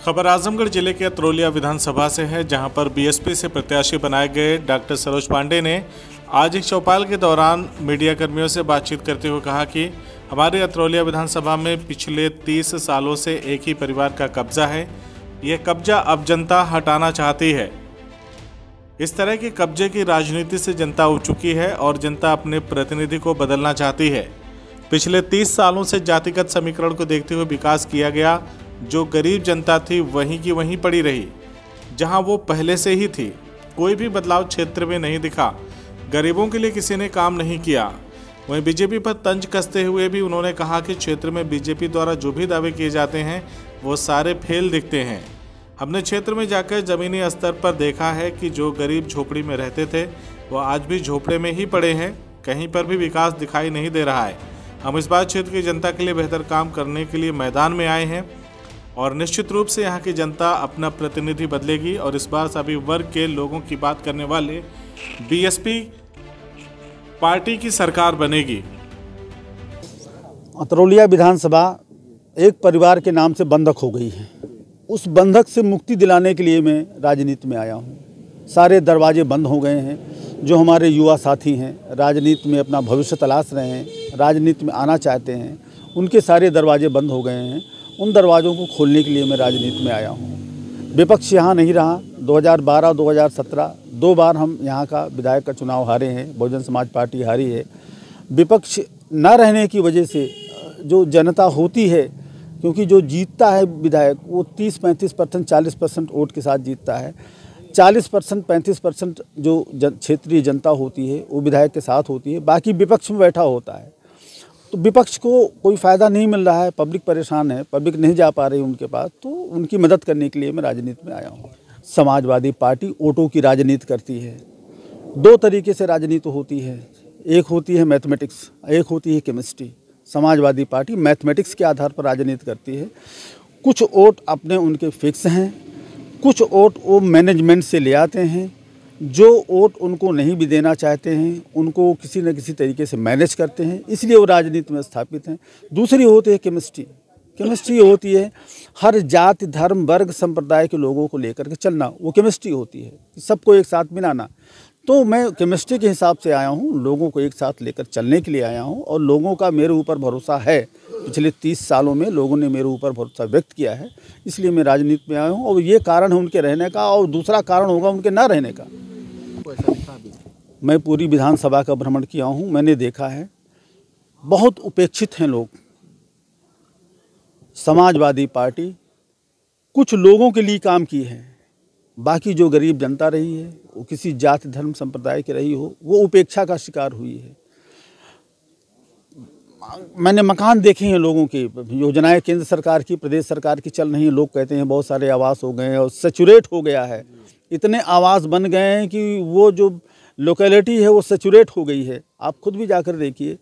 खबर आजमगढ़ जिले के अतरौलिया विधानसभा से है, जहां पर बीएसपी से प्रत्याशी बनाए गए डॉक्टर सरोज पांडे ने आज एक चौपाल के दौरान मीडिया कर्मियों से बातचीत करते हुए कहा कि हमारे अतरौलिया विधानसभा में पिछले 30 सालों से एक ही परिवार का कब्जा है। यह कब्जा अब जनता हटाना चाहती है। इस तरह के कब्जे की राजनीति से जनता उब चुकी है और जनता अपने प्रतिनिधि को बदलना चाहती है। पिछले 30 सालों से जातिगत समीकरण को देखते हुए विकास किया गया। जो गरीब जनता थी वहीं की वहीं पड़ी रही, जहां वो पहले से ही थी। कोई भी बदलाव क्षेत्र में नहीं दिखा। गरीबों के लिए किसी ने काम नहीं किया। वहीं बीजेपी पर तंज कसते हुए भी उन्होंने कहा कि क्षेत्र में बीजेपी द्वारा जो भी दावे किए जाते हैं वो सारे फेल दिखते हैं। हमने क्षेत्र में जाकर जमीनी स्तर पर देखा है कि जो गरीब झोपड़ी में रहते थे वो आज भी झोपड़े में ही पड़े हैं। कहीं पर भी विकास दिखाई नहीं दे रहा है। हम इस बार क्षेत्र की जनता के लिए बेहतर काम करने के लिए मैदान में आए हैं और निश्चित रूप से यहाँ की जनता अपना प्रतिनिधि बदलेगी और इस बार सभी वर्ग के लोगों की बात करने वाले बीएसपी पार्टी की सरकार बनेगी। अतरौलिया विधानसभा एक परिवार के नाम से बंधक हो गई है। उस बंधक से मुक्ति दिलाने के लिए मैं राजनीति में आया हूँ। सारे दरवाजे बंद हो गए हैं। जो हमारे युवा साथी हैं, राजनीति में अपना भविष्य तलाश रहे हैं, राजनीति में आना चाहते हैं, उनके सारे दरवाजे बंद हो गए हैं। उन दरवाज़ों को खोलने के लिए मैं राजनीति में आया हूँ। विपक्ष यहाँ नहीं रहा। 2012-2017 दो बार हम यहाँ का विधायक का चुनाव हारे हैं। बहुजन समाज पार्टी हारी है। विपक्ष न रहने की वजह से जो जनता होती है, क्योंकि जो जीतता है विधायक वो 30-35%, 40% वोट के साथ जीतता है। 40%, 35% जो क्षेत्रीय जनता होती है वो विधायक के साथ होती है। बाकी विपक्ष में बैठा होता है। तो विपक्ष को कोई फ़ायदा नहीं मिल रहा है। पब्लिक परेशान है, पब्लिक नहीं जा पा रही उनके पास, तो उनकी मदद करने के लिए मैं राजनीति में आया हूँ। समाजवादी पार्टी वोटों की राजनीति करती है। दो तरीके से राजनीति होती है। एक होती है मैथमेटिक्स, एक होती है केमिस्ट्री। समाजवादी पार्टी मैथमेटिक्स के आधार पर राजनीति करती है। कुछ वोट अपने उनके फिक्स हैं, कुछ वोट वो मैनेजमेंट से ले आते हैं। जो वोट उनको नहीं भी देना चाहते हैं उनको किसी न किसी तरीके से मैनेज करते हैं, इसलिए वो राजनीति में स्थापित हैं। दूसरी होती है केमिस्ट्री। केमिस्ट्री होती है हर जाति, धर्म, वर्ग, संप्रदाय के लोगों को लेकर के चलना, वो केमिस्ट्री होती है, सबको एक साथ मिलाना। तो मैं केमिस्ट्री के हिसाब से आया हूँ, लोगों को एक साथ लेकर चलने के लिए आया हूँ और लोगों का मेरे ऊपर भरोसा है। पिछले 30 सालों में लोगों ने मेरे ऊपर भरोसा व्यक्त किया है, इसलिए मैं राजनीति में आया हूँ। और ये कारण है उनके रहने का, और दूसरा कारण होगा उनके ना रहने का। मैं पूरी विधानसभा का भ्रमण किया हूँ। मैंने देखा है बहुत उपेक्षित हैं लोग। समाजवादी पार्टी कुछ लोगों के लिए काम की है, बाकी जो गरीब जनता रही है वो किसी जाति, धर्म, संप्रदाय की रही हो, वो उपेक्षा का शिकार हुई है। मैंने मकान देखे हैं लोगों की। योजनाएं केंद्र सरकार की, प्रदेश सरकार की चल रही हैं। लोग कहते हैं बहुत सारे आवास हो गए हैं और सैचुरेट हो गया है। इतने आवास बन गए हैं कि वो जो लोकेलिटी है वो सैचुरेट हो गई है। आप खुद भी जाकर देखिए,